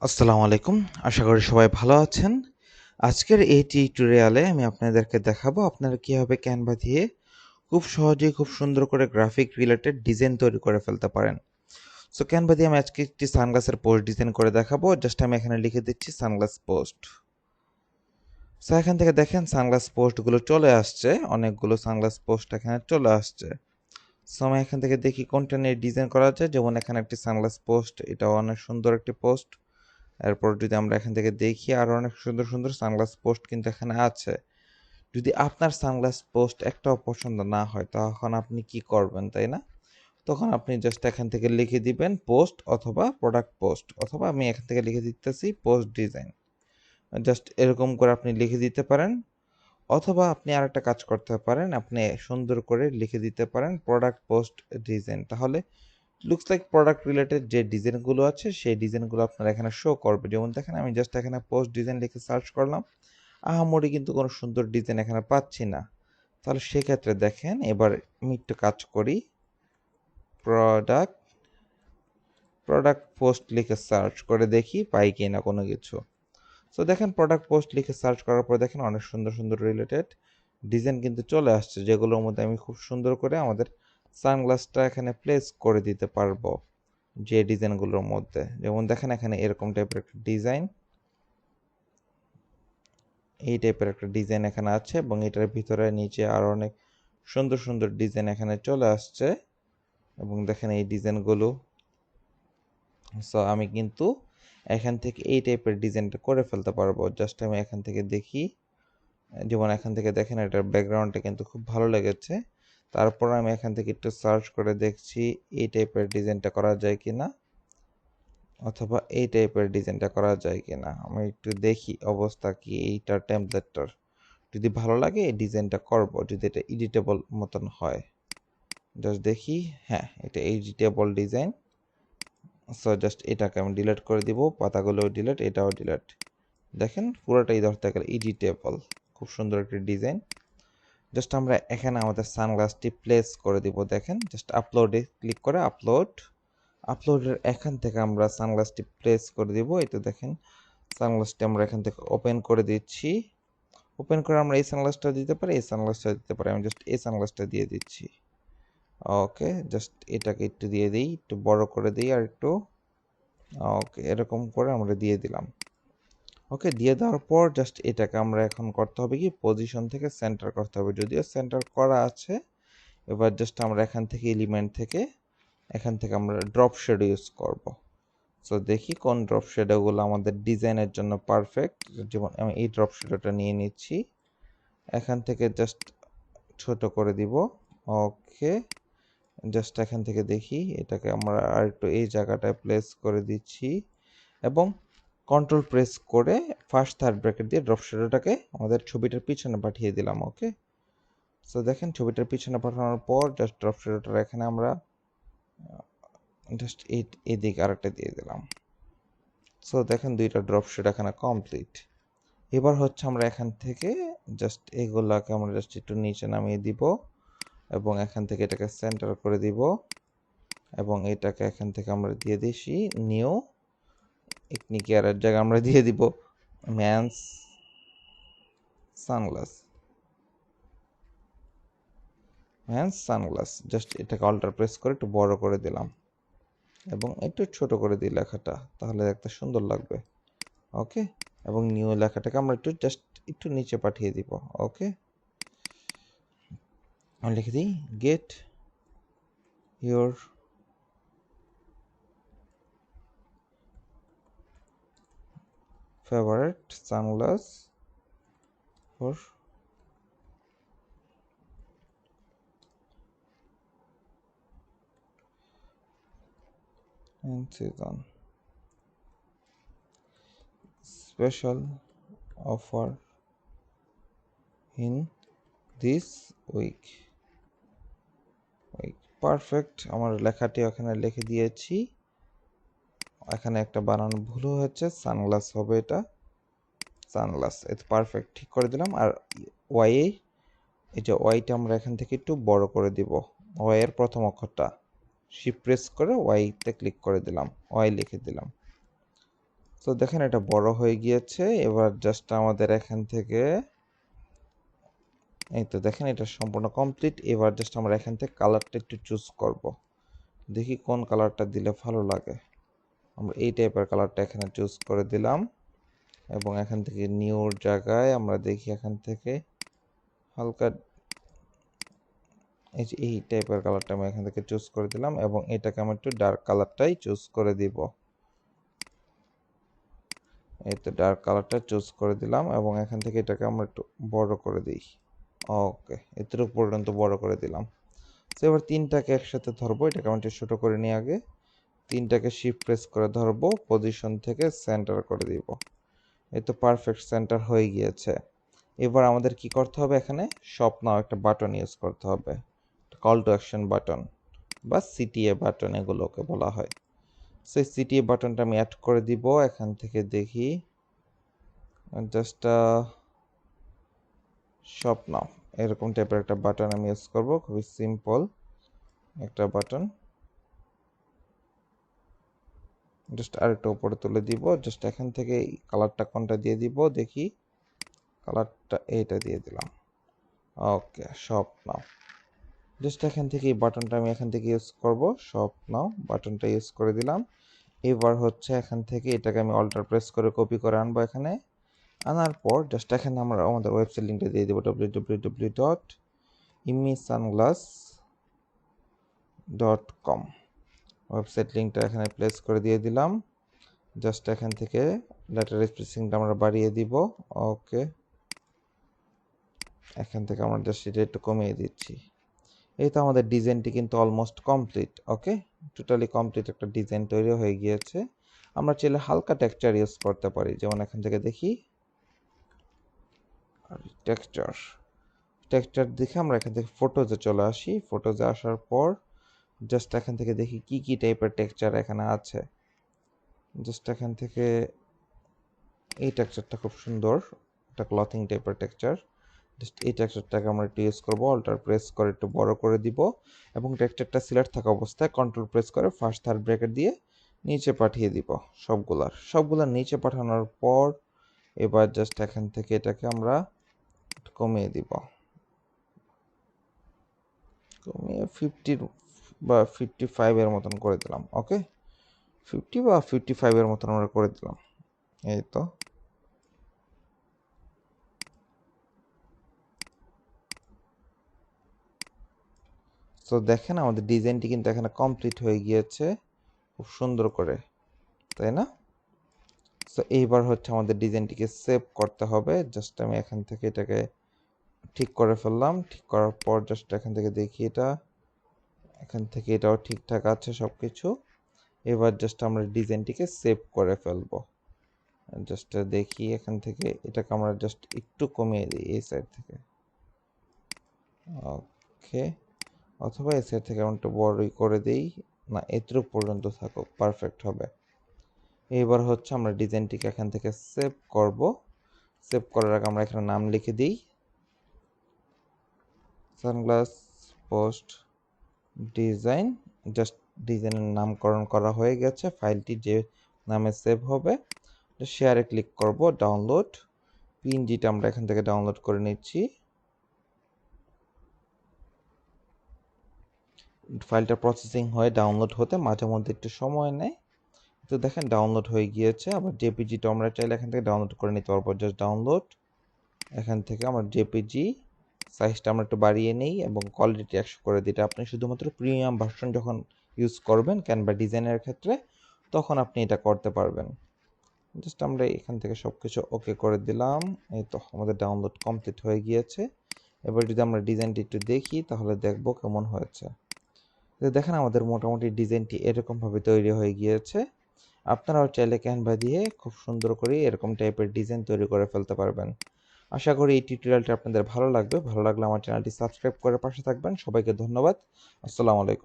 আসসালামু আলাইকুম। আশা করি সবাই ভালো আছেন। আজকের এই টিউটোরিয়ালে আমি আপনাদেরকে দেখাবো আপনারা কিভাবে ক্যানভা দিয়ে খুব সহজেই খুব সুন্দর করে গ্রাফিক রিলেটেড ডিজাইন তৈরি করে ফেলতে পারেন। সো ক্যানভা দিয়ে আমি আজকে একটি সানগ্লাসের পোস্ট ডিজাইন করে দেখাবো। জাস্ট আমি এখানে লিখে দিচ্ছি সানগ্লাস পোস্ট। সো এখান থেকে দেখেন সানগ্লাস পোস্টগুলো চলে আসছে, অনেকগুলো সানগ্লাস পোস্ট এখানে চলে আসছে। সো আমি এখান থেকে দেখি কোনটা নিয়ে ডিজাইন করা যায়। যেমন এখানে একটি সানগ্লাস পোস্ট, এটাও অনেক সুন্দর একটি পোস্ট। এরপর যদি আমরা এখান থেকে দেখি আরো অনেক সুন্দর সুন্দর সানগ্লাস পোস্ট কিন্তু এখানে আছে। যদি আপনার সানগ্লাস পোস্ট একটাও পছন্দ না হয় তখন আপনি কি করবেন, তাই না? তখন আপনি জাস্ট এখান থেকে লিখে দিবেন পোস্ট অথবা প্রোডাক্ট পোস্ট, অথবা আমি এখান থেকে লিখে দিতেছি পোস্ট ডিজাইন। জাস্ট এরকম করে আপনি লিখে দিতে পারেন, অথবা আপনি আরেকটা কাজ করতে পারেন, আপনি সুন্দর করে লিখে দিতে পারেন প্রোডাক্ট পোস্ট ডিজাইন। তাহলে লুকস লাইক প্রোডাক্ট রিলেটেড যে ডিজাইনগুলো আছে সেই ডিজাইনগুলো আপনার এখানে শো করবে। যেমন দেখেন আমি জাস্ট এখানে পোস্ট ডিজাইন লিখে সার্চ করলাম, আহামরি কিন্তু কোনো সুন্দর ডিজাইন এখানে পাচ্ছি না। তাহলে সেক্ষেত্রে দেখেন এবার আমি একটু কাজ করি, প্রোডাক্ট প্রোডাক্ট পোস্ট লিখে সার্চ করে দেখি পাই কি না কোনো কিছু। সো দেখেন প্রোডাক্ট পোস্ট লিখে সার্চ করার পর দেখেন অনেক সুন্দর সুন্দর রিলেটেড ডিজাইন কিন্তু চলে আসছে, যেগুলোর মধ্যে আমি খুব সুন্দর করে আমাদের সানগ্লাসটা এখানে প্লেস করে দিতে পারবো। যে ডিজাইনগুলোর মধ্যে যেমন দেখেন এখানে এরকম টাইপের একটা ডিজাইন, এই টাইপের একটা ডিজাইন এখানে আছে, এবং এটার ভিতরে নিচে আরো অনেক সুন্দর সুন্দর ডিজাইন এখানে চলে আসছে। এবং দেখেন এই ডিজাইনগুলো, সো আমি কিন্তু এখান থেকে এই টাইপের ডিজাইনটা করে ফেলতে পারবো। জাস্ট আমি এখান থেকে দেখি, যেমন এখান থেকে দেখেন এটার ব্যাকগ্রাউন্ডটা কিন্তু খুব ভালো লেগেছে। তারপর আমি এখান থেকে একটু সার্চ করে দেখছি এই টাইপের ডিজাইনটা করা যায় কিনা, অথবা এই টাইপের ডিজাইনটা করা যায় কিনা। আমি একটু দেখি অবস্থা কি এইটার টেমপ্লেটটার। যদি ভালো লাগে এই ডিজাইনটা করব, যদি এটা এডিটেবল মতন হয়। জাস্ট দেখি, হ্যাঁ এটা এডিটেবল ডিজাইন। সো জাস্ট এটাকে আমি ডিলিট করে দিব, পাতাগুলো ডিলিট, এটাও ডিলিট। দেখেন পুরোটাই ধরতে গেলে এডিটেবল, খুব সুন্দর একটি ডিজাইন। জাস্ট আমরা এখানে আমাদের সানগ্লাসটি প্লেস করে দিব। দেখেন জাস্ট আপলোডে ক্লিক করে আপলোডের এখান থেকে আমরা সানগ্লাসটি প্লেস করে দিব। এটা দেখেন সানগ্লাসটি আমরা এখান থেকে ওপেন করে দিচ্ছি। ওপেন করে আমরা এই সানগ্লাসটা দিতে পারি, এই সানগ্লাসটা দিতে পারি। আমি জাস্ট এই সানগ্লাসটা দিয়ে দিচ্ছি। ওকে, জাস্ট এটাকে একটু দিয়ে দিই, একটু বড় করে দিই আর একটু। ওকে, এরকম করে আমরা দিয়ে দিলাম। ওকে, দিয়ে দেওয়ার পর জাস্ট এটাকে আমরা এখন করতে হবে কি, পজিশন থেকে সেন্টার করতে হবে। যদিও সেন্টার করা আছে, এবার জাস্ট আমরা এখান থেকে এলিমেন্ট থেকে এখান থেকে আমরা ড্রপ শ্যাডো ইউজ করব। সো দেখি কোন ড্রপ শ্যাডোগুলো আমাদের ডিজাইনের জন্য পারফেক্ট। যেমন আমি এই ড্রপ শ্যাডোটা নিয়ে নিচ্ছি, এখান থেকে জাস্ট ছোট করে দিব। ওকে, জাস্ট এখান থেকে দেখি এটাকে আমরা আর একটু এই জায়গাটায় প্লেস করে দিচ্ছি, এবং কন্ট্রোল প্রেস করে ফার্স্ট থার্ড ব্র্যাকেট দিয়ে ড্রপ শ্যাডোটাকে আমাদের ছবিটার পিছনে পাঠিয়ে দিলাম। ওকে, সো দেখেন ছবিটার পিছনে পাঠানোর পর জাস্ট ড্রপ শ্যাডোটা এখানে আমরা জাস্ট এদিকে আরেকটা দিয়ে দিলাম। সো দেখেন দুইটা ড্রপ শ্যাডো এখানে কমপ্লিট। এবার হচ্ছে আমরা এখান থেকে জাস্ট এগুলাকে আমরা জাস্ট একটু নিচে নামিয়ে দিব, এবং এখান থেকে এটাকে সেন্টার করে দিব, এবং এটাকে এখান থেকে আমরা দিয়ে দিছি নিউ ইকনিকেয়ারের জায়গায় আমরা দিয়ে দিব ম্যানস সানগ্লাস। জাস্ট এটাকে অল্টার প্রেস করে একটু বড় করে দিলাম, এবং একটু ছোট করে দিই লেখাটা, তাহলে দেখতে সুন্দর লাগবে। ওকে, এবং নিউ লেখাটাকে আমরা একটু জাস্ট একটু নিচে পাঠিয়ে দিব। ওকে, আমি লিখে দিই get your favourite sunglass for season, special offer in this week. Perfect, আমার লেখাটি ওখানে লিখে দিয়েছি। এখানে একটা বানানো ভুল হয়েছে, সানগ্লাস হবে এটা, সানগ্লাস। এটা পারফেক্ট, ঠিক করে দিলাম। আর ওয়াই, এই যে ওয়াইটা আমরা এখান থেকে একটু বড় করে দিব। ওয়াই এর প্রথম অক্ষরটা শিফট প্রেস করে ওয়াইতে ক্লিক করে দিলাম, ওয়াই লিখে দিলাম। তো দেখেন এটা বড় হয়ে গিয়েছে। এবার জাস্ট আমাদের এখান থেকে এই তো দেখেন এটা সম্পূর্ণ কমপ্লিট। এবার জাস্ট আমরা এখান থেকে কালারটা একটু চুজ করব, দেখি কোন কালারটা দিলে ভালো লাগে। আমরা এই টাইপের কালারটা এখানে চুজ করে দিলাম এবং এখান থেকে নিউর জায়গায় আমরা দেখি এখান থেকে হালকা এই টাইপের কালারটা আমি এখান থেকে চুজ করে দিলাম এবং এটাকে আমি একটু ডার্ক কালারটাই চুজ করে দিব। এই তো ডার্ক কালারটা চুজ করে দিলাম এবং এখান থেকে এটাকে আমরা একটু বড় করে দিই। ওকে, এতটুকু পর্যন্ত বড় করে দিলাম। তো এবার তিনটাকে একসাথে ধরবো, এটাকে আমি একটু ছোট করে নিই আগে। তিনটাকে শিফট প্রেস করে ধরবো, পজিশন থেকে সেন্টার করে দিব। এই তো পারফেক্ট সেন্টার হয়ে গিয়েছে। এবার আমাদের কি করতে হবে, এখানে শপ নাও একটা বাটন ইউজ করতে হবে, কল টু অ্যাকশন বাটন বা সিটিএ বাটন এগুলোকে বলা হয়। সেই সিটিএ বাটনটা আমি অ্যাড করে দিব। এখান থেকে দেখি জাস্ট শপ নাও এরকম টাইপের একটা বাটন আমি ইউজ করব, খুবই সিম্পল একটা বাটন। জাস্ট আরেকটা উপরে তুলে দিব, জাস্ট এখান থেকে কালারটা কোনটা দিয়ে দিব দেখি, কালারটা এইটা দিয়ে দিলাম। ওকে, শপ নাও। জাস্ট এখান থেকে এই বাটনটা আমি এখান থেকে ইউজ করব, শপ নাও বাটনটা ইউজ করে দিলাম। এবার হচ্ছে এখান থেকে এটাকে আমি অল্টার প্রেস করে কপি করে আনবো এখানে। আনার পর জাস্ট এখানে আমরা আমাদের ওয়েবসাইট লিঙ্কটা দিয়ে দেবো www.imisunglass.com। ওয়েবসাইট লিঙ্কটা এখানে প্লেস করে দিয়ে দিলাম। জাস্ট এখান থেকে লেটার স্পেসিংটা আমরা বাড়িয়ে দিব। ওকে, এখান থেকে আমরা জাস্ট এটা একটু কমিয়ে দিচ্ছি। এই তো আমাদের ডিজাইনটি কিন্তু অলমোস্ট কমপ্লিট। ওকে, টোটালি কমপ্লিট একটা ডিজাইন তৈরি হয়ে গিয়েছে। আমরা চাইলে হালকা টেক্সচার ইউজ করতে পারি, যেমন এখান থেকে দেখি টেক্সচার দেখে আমরা এখান থেকে ফটোজে চলে আসি। ফটোজে আসার পর জাস্ট এখান থেকে দেখি কি কি টাইপের টেক্সচার এখানে আছে। জাস্ট এখান থেকে এই টেক্সচারটা খুব সুন্দর, একটা ক্লথিং টাইপের টেক্সচার। জাস্ট এই টেক্সচারটাকে আমরা একটু ইউজ করবো, অল্টার প্রেস করে একটু বড় করে দিব এবং টেক্সচারটা সিলেক্ট থাকা অবস্থায় কন্ট্রোল প্রেস করে ফার্স্ট থার্ড ব্র্যাকেট দিয়ে নিচে পাঠিয়ে দিব। সবগুলার নিচে পাঠানোর পর এবার জাস্ট এখান থেকে এটাকে আমরা কমিয়ে দিব, কমিয়ে 50 বা 55 এর মতন করে দিলাম। ওকে, 50 বা 55 এর মতন আমরা করে দিলাম। এই তো তো দেখেন আমাদের ডিজাইনটি কিন্তু এখানে কমপ্লিট হয়ে গিয়েছে খুব সুন্দর করে, তাই না? তো এইবার হচ্ছে আমাদের ডিজাইনটিকে সেভ করতে হবে। জাস্ট আমি এখান থেকে এটাকে ঠিক করে ফেললাম। ঠিক করার পর জাস্ট এখান থেকে দেখি এখান থেকে এটাও ঠিকঠাক আছে সব কিছু। এবার জাস্ট আমরা ডিজাইনটিকে সেভ করে ফেলবো। জাস্ট দেখি এখান থেকে এটাকে আমরা জাস্ট একটু কমিয়ে দিই এই সাইড থেকে। ওকে, অথবা এই সাইড থেকে আমরা একটু বড়ই করে দিই, না এতটুকু পর্যন্ত থাকুক, পারফেক্ট হবে। এবার হচ্ছে আমরা ডিজাইনটিকে এখান থেকে সেভ করব। সেভ করার আগে আমরা এখানে নাম লিখে দিই, সানগ্লাস পোস্ট ডিজাইন। জাস্ট ডিজাইনের নামকরণ করা হয়ে গেছে। ফাইলটি যে নামে সেভ হবে শেয়ারে ক্লিক করব, ডাউনলোড পিএনজিটা আমরা এখান থেকে ডাউনলোড করে নিচ্ছি। ফাইলটা প্রসেসিং হয়ে ডাউনলোড হতে মাঝে মধ্যে একটু সময় নেয়। তো দেখেন ডাউনলোড হয়ে গিয়েছে। আবার জেপিজিটা আমরা চাইলে এখান থেকে ডাউনলোড করে নিতে পারবো। জাস্ট ডাউনলোড, এখান থেকে আমরা জেপিজি সাইজটা আমরা একটু বাড়িয়ে নিই এবং কোয়ালিটি 100 করে দিই। আপনি শুধুমাত্র প্রিমিয়াম ভার্সন যখন ইউজ করবেন ক্যানভা ডিজাইনের ক্ষেত্রে তখন আপনি এটা করতে পারবেন। জাস্ট আমরা এখান থেকে সব কিছু ওকে করে দিলাম। এই তো আমাদের ডাউনলোড কমপ্লিট হয়ে গিয়েছে। এবার যদি আমরা ডিজাইনটি একটু দেখি তাহলে দেখবো কেমন হয়েছে। দেখেন আমাদের মোটামুটি ডিজাইনটি এরকমভাবে তৈরি হয়ে গিয়েছে। আপনারাও চাইলে ক্যানভা দিয়ে খুব সুন্দর করে এরকম টাইপের ডিজাইন তৈরি করে ফেলতে পারবেন। আশা করি এই টিউটোরিয়ালটি আপনাদের ভালো লাগবে। ভালো লাগলে আমার চ্যানেলটি সাবস্ক্রাইব করে পাশে থাকবেন। সবাইকে ধন্যবাদ। আসসালামু আলাইকুম।